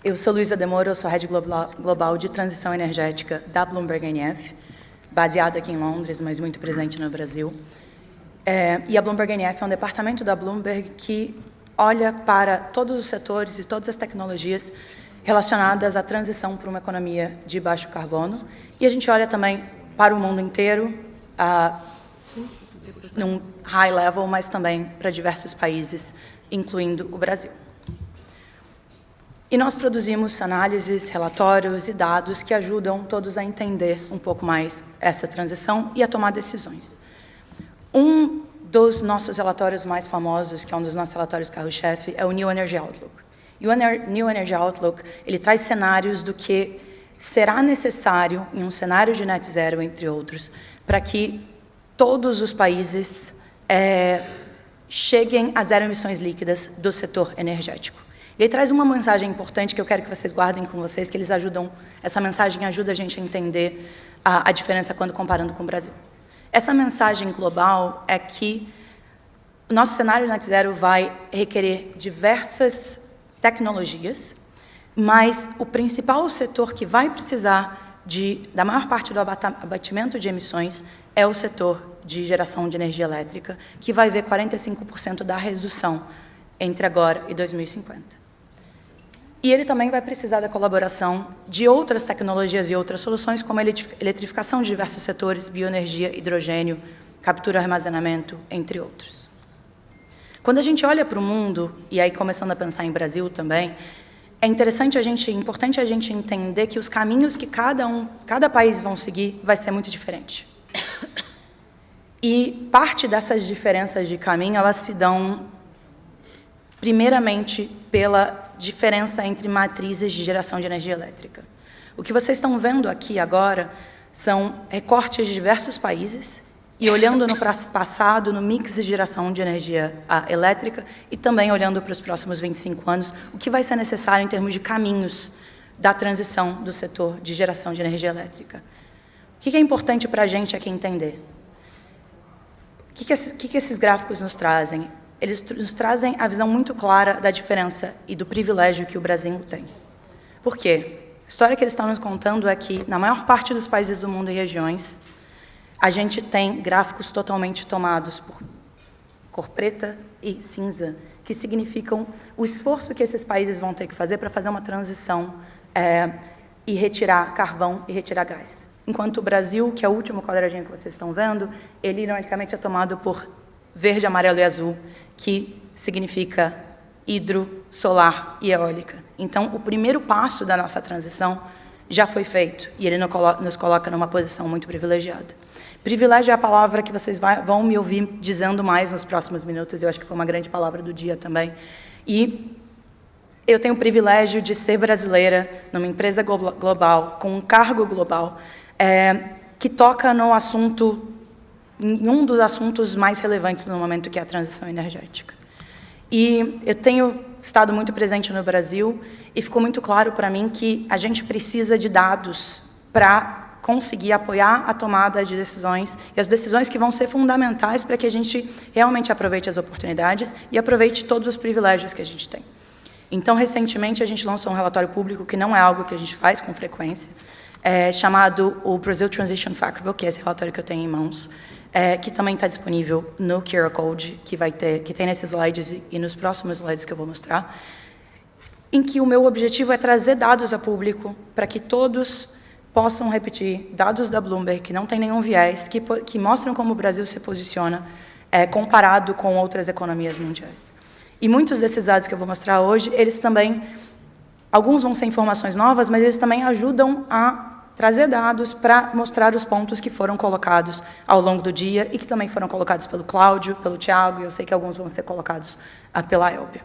Eu sou Luísa Demoro, eu sou Head Global de Transição Energética da Bloomberg NF, baseada aqui em Londres, mas muito presente no Brasil. E a Bloomberg NF é um departamento da Bloomberg que olha para todos os setores e todas as tecnologias relacionadas à transição para uma economia de baixo carbono. E a gente olha também para o mundo inteiro, num high level, mas também para diversos países, incluindo o Brasil. E nós produzimos análises, relatórios e dados que ajudam todos a entender um pouco mais essa transição e a tomar decisões. Um dos nossos relatórios mais famosos, que é um dos nossos relatórios carro-chefe, é o New Energy Outlook. E o New Energy Outlook, ele traz cenários do que será necessário, em um cenário de net zero, entre outros, para que todos os países cheguem a zero emissões líquidas do setor energético. Ele traz uma mensagem importante que eu quero que vocês guardem com vocês, que eles ajudam, essa mensagem ajuda a gente a entender a diferença quando comparando com o Brasil. Essa mensagem global é que o nosso cenário net zero vai requerer diversas tecnologias, mas o principal setor que vai precisar da maior parte do abatimento de emissões é o setor de geração de energia elétrica, que vai ver 45% da redução entre agora e 2050. E ele também vai precisar da colaboração de outras tecnologias e outras soluções, como a eletrificação de diversos setores, bioenergia, hidrogênio, captura e armazenamento, entre outros. Quando a gente olha para o mundo, e aí começando a pensar em Brasil também, é importante a gente entender que os caminhos que cada país vão seguir vai ser muito diferente. E parte dessas diferenças de caminho, elas se dão, primeiramente, pela diferença entre matrizes de geração de energia elétrica. O que vocês estão vendo aqui agora são recortes de diversos países e olhando no passado, no mix de geração de energia elétrica e também olhando para os próximos 25 anos, o que vai ser necessário em termos de caminhos da transição do setor de geração de energia elétrica. O que é importante para a gente aqui entender? O que esses gráficos nos trazem? Eles nos trazem a visão muito clara da diferença e do privilégio que o Brasil tem. Por quê? A história que eles estão nos contando é que, na maior parte dos países do mundo e regiões, a gente tem gráficos totalmente tomados por cor preta e cinza, que significam o esforço que esses países vão ter que fazer para fazer uma transição e retirar carvão e retirar gás. Enquanto o Brasil, que é o último quadradinho que vocês estão vendo, ele, ironicamente, é tomado por verde, amarelo e azul, que significa hidro, solar e eólica. Então, o primeiro passo da nossa transição já foi feito, e ele nos coloca numa posição muito privilegiada. Privilégio é a palavra que vocês vão me ouvir dizendo mais nos próximos minutos, eu acho que foi uma grande palavra do dia também. E eu tenho o privilégio de ser brasileira, numa empresa global, com um cargo global, que toca no assunto, em um dos assuntos mais relevantes no momento, que é a transição energética. E eu tenho estado muito presente no Brasil e ficou muito claro para mim que a gente precisa de dados para conseguir apoiar a tomada de decisões e as decisões que vão ser fundamentais para que a gente realmente aproveite as oportunidades e aproveite todos os privilégios que a gente tem. Então, recentemente, a gente lançou um relatório público, que não é algo que a gente faz com frequência, chamado o Brazil Transition Factbook, que é esse relatório que eu tenho em mãos, que também está disponível no QR Code, que tem nesses slides e nos próximos slides que eu vou mostrar, em que o meu objetivo é trazer dados a público para que todos possam repetir dados da Bloomberg, que não tem nenhum viés, que mostram como o Brasil se posiciona comparado com outras economias mundiais. E muitos desses dados que eu vou mostrar hoje, eles também, alguns vão ser informações novas, mas eles também ajudam a trazer dados para mostrar os pontos que foram colocados ao longo do dia e que também foram colocados pelo Cláudio, pelo Thiago, e eu sei que alguns vão ser colocados pela Elbia.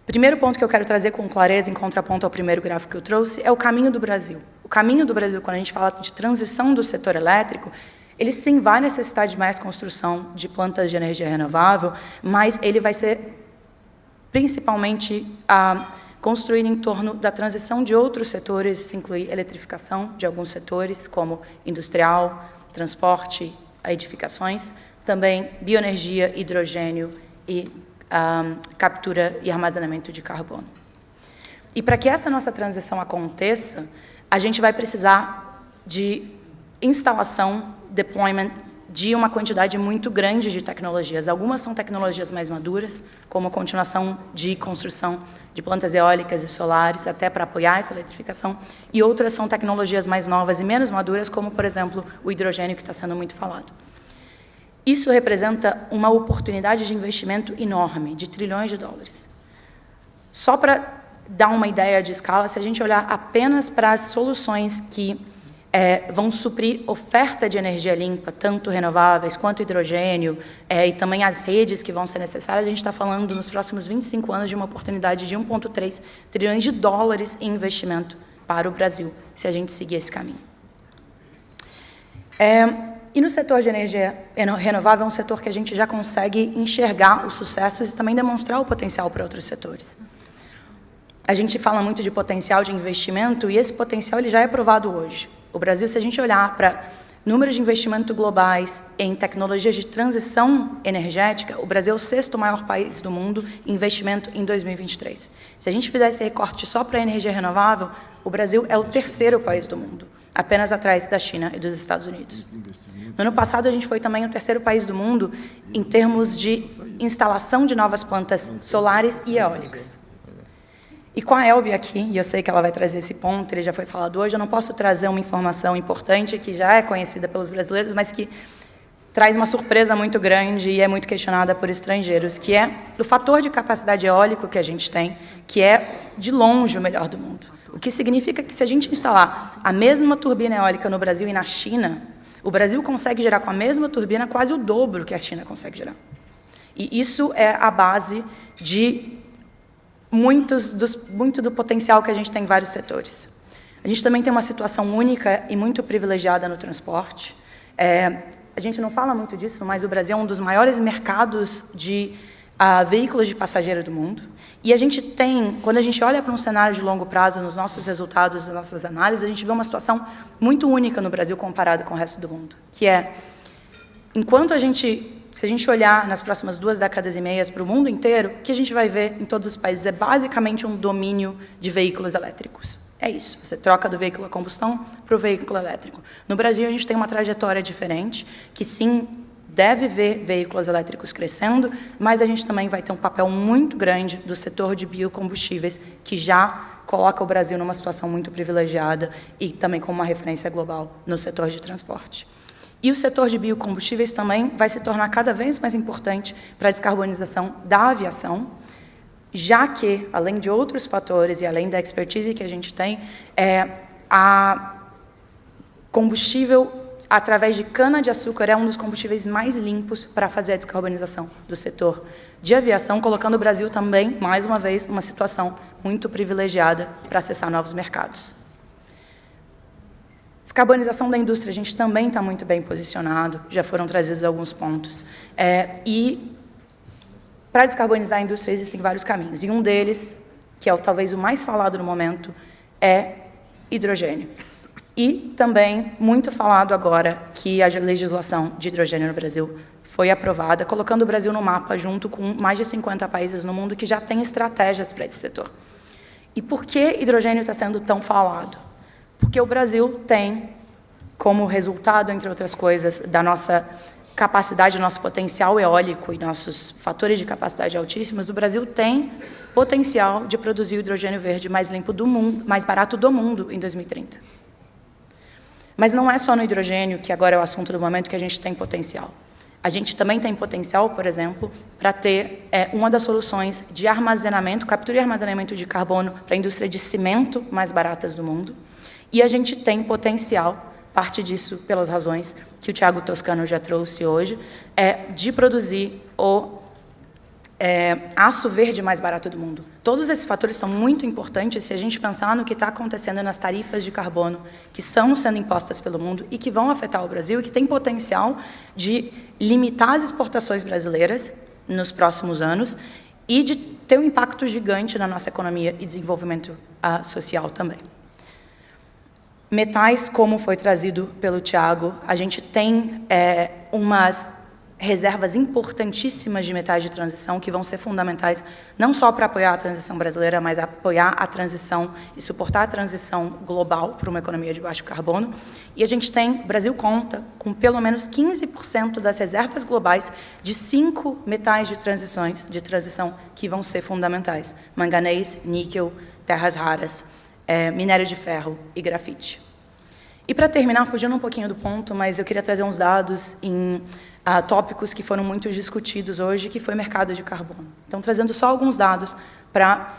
Primeiro ponto que eu quero trazer com clareza, em contraponto ao primeiro gráfico que eu trouxe, é o caminho do Brasil. O caminho do Brasil, quando a gente fala de transição do setor elétrico, ele sim vai necessitar de mais construção de plantas de energia renovável, mas ele vai ser principalmente construir em torno da transição de outros setores, isso inclui eletrificação de alguns setores, como industrial, transporte, edificações, também bioenergia, hidrogênio e captura e armazenamento de carbono. E para que essa nossa transição aconteça, a gente vai precisar de instalação, deployment, de uma quantidade muito grande de tecnologias. Algumas são tecnologias mais maduras, como a continuação de construção de plantas eólicas e solares, até para apoiar essa eletrificação, e outras são tecnologias mais novas e menos maduras, como, por exemplo, o hidrogênio, que está sendo muito falado. Isso representa uma oportunidade de investimento enorme, de trilhões de dólares. Só para dar uma ideia de escala, se a gente olhar apenas para as soluções que vão suprir oferta de energia limpa, tanto renováveis quanto hidrogênio, e também as redes que vão ser necessárias, a gente está falando, nos próximos 25 anos, de uma oportunidade de 1,3 trilhões de dólares em investimento para o Brasil, se a gente seguir esse caminho. E no setor de energia renovável, é um setor que a gente já consegue enxergar os sucessos e também demonstrar o potencial para outros setores. A gente fala muito de potencial de investimento, e esse potencial ele já é provado hoje. O Brasil, se a gente olhar para números de investimento globais em tecnologias de transição energética, o Brasil é o 6º maior país do mundo em investimento em 2023. Se a gente fizer esse recorte só para a energia renovável, o Brasil é o 3º país do mundo, apenas atrás da China e dos Estados Unidos. No ano passado, a gente foi também o 3º país do mundo em termos de instalação de novas plantas solares e eólicas. E com a Elbe aqui, e eu sei que ela vai trazer esse ponto, ele já foi falado hoje, eu não posso trazer uma informação importante que já é conhecida pelos brasileiros, mas que traz uma surpresa muito grande e é muito questionada por estrangeiros, que é o fator de capacidade eólico que a gente tem, que é, de longe, o melhor do mundo. O que significa que, se a gente instalar a mesma turbina eólica no Brasil e na China, o Brasil consegue gerar com a mesma turbina quase o dobro que a China consegue gerar. E isso é a base de muito do potencial que a gente tem em vários setores. A gente também tem uma situação única e muito privilegiada no transporte. A gente não fala muito disso, mas o Brasil é um dos maiores mercados de veículos de passageiro do mundo. E a gente tem, quando a gente olha para um cenário de longo prazo, nos nossos resultados, nas nossas análises, a gente vê uma situação muito única no Brasil comparado com o resto do mundo, que é, se a gente olhar nas próximas 2 décadas e meias para o mundo inteiro, o que a gente vai ver em todos os países é basicamente um domínio de veículos elétricos. É isso, você troca do veículo a combustão para o veículo elétrico. No Brasil, a gente tem uma trajetória diferente, que sim, deve ver veículos elétricos crescendo, mas a gente também vai ter um papel muito grande do setor de biocombustíveis, que já coloca o Brasil numa situação muito privilegiada e também como uma referência global no setor de transporte. E o setor de biocombustíveis também vai se tornar cada vez mais importante para a descarbonização da aviação, já que, além de outros fatores e além da expertise que a gente tem, a combustível através de cana-de-açúcar é um dos combustíveis mais limpos para fazer a descarbonização do setor de aviação, colocando o Brasil também, mais uma vez, numa situação muito privilegiada para acessar novos mercados. Descarbonização da indústria, a gente também está muito bem posicionado, já foram trazidos alguns pontos. E para descarbonizar a indústria existem vários caminhos, e um deles, que é talvez o mais falado no momento, é hidrogênio. E também muito falado agora que a legislação de hidrogênio no Brasil foi aprovada, colocando o Brasil no mapa junto com mais de 50 países no mundo que já têm estratégias para esse setor. E por que hidrogênio está sendo tão falado? Porque o Brasil tem, como resultado, entre outras coisas, da nossa capacidade, nosso potencial eólico e nossos fatores de capacidade altíssimos, o Brasil tem potencial de produzir o hidrogênio verde mais limpo do mundo, mais barato do mundo em 2030. Mas não é só no hidrogênio, que agora é o assunto do momento, que a gente tem potencial. A gente também tem potencial, por exemplo, para ter uma das soluções de armazenamento, captura e armazenamento de carbono para a indústria de cimento mais baratas do mundo. E a gente tem potencial, parte disso pelas razões que o Thiago Toscano já trouxe hoje, de produzir o aço verde mais barato do mundo. Todos esses fatores são muito importantes se a gente pensar no que está acontecendo nas tarifas de carbono que estão sendo impostas pelo mundo e que vão afetar o Brasil e que tem potencial de limitar as exportações brasileiras nos próximos anos e de ter um impacto gigante na nossa economia e desenvolvimento social também. Metais, como foi trazido pelo Thiago, a gente tem umas reservas importantíssimas de metais de transição que vão ser fundamentais não só para apoiar a transição brasileira, mas apoiar a transição e suportar a transição global para uma economia de baixo carbono. E a gente o Brasil conta com pelo menos 15% das reservas globais de 5 metais de transição que vão ser fundamentais: manganês, níquel, terras raras, minério de ferro e grafite. E para terminar, fugindo um pouquinho do ponto, mas eu queria trazer uns dados em tópicos que foram muito discutidos hoje, que foi o mercado de carbono. Então, trazendo só alguns dados para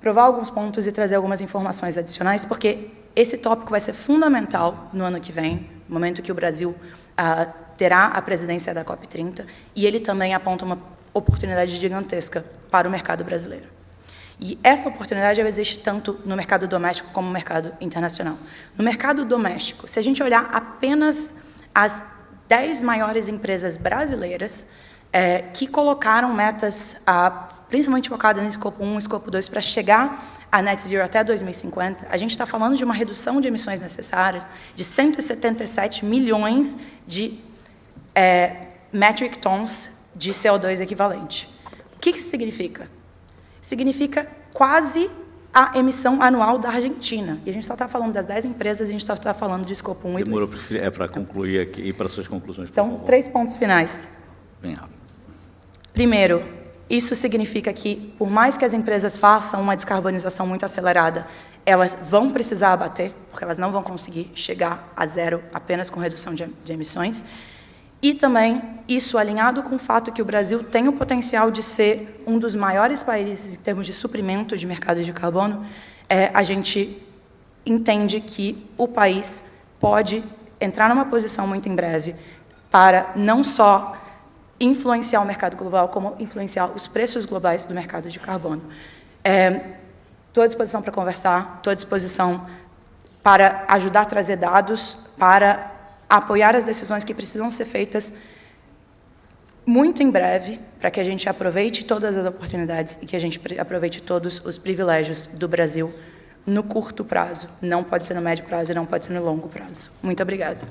provar alguns pontos e trazer algumas informações adicionais, porque esse tópico vai ser fundamental no ano que vem, no momento que o Brasil terá a presidência da COP30, e ele também aponta uma oportunidade gigantesca para o mercado brasileiro. E essa oportunidade existe tanto no mercado doméstico como no mercado internacional. No mercado doméstico, se a gente olhar apenas as 10 maiores empresas brasileiras que colocaram metas, principalmente focadas em escopo 1 e escopo 2, para chegar a net zero até 2050, a gente está falando de uma redução de emissões necessárias de 177 milhões de metric tons de CO2 equivalente. O que isso significa? Significa quase a emissão anual da Argentina. E a gente só está falando das 10 empresas, a gente só está falando de escopo 1 e 2. Demorou para concluir aqui e para suas conclusões, por favor. Então, 3 pontos finais. Bem rápido. Primeiro, isso significa que, por mais que as empresas façam uma descarbonização muito acelerada, elas vão precisar abater, porque elas não vão conseguir chegar a zero apenas com redução de emissões. E também, isso alinhado com o fato que o Brasil tem o potencial de ser um dos maiores países em termos de suprimento de mercado de carbono, a gente entende que o país pode entrar numa posição muito em breve para não só influenciar o mercado global, como influenciar os preços globais do mercado de carbono. Estou à disposição para conversar, estou à disposição para ajudar a trazer dados, para apoiar as decisões que precisam ser feitas muito em breve, para que a gente aproveite todas as oportunidades e que a gente aproveite todos os privilégios do Brasil no curto prazo. Não pode ser no médio prazo e não pode ser no longo prazo. Muito obrigada.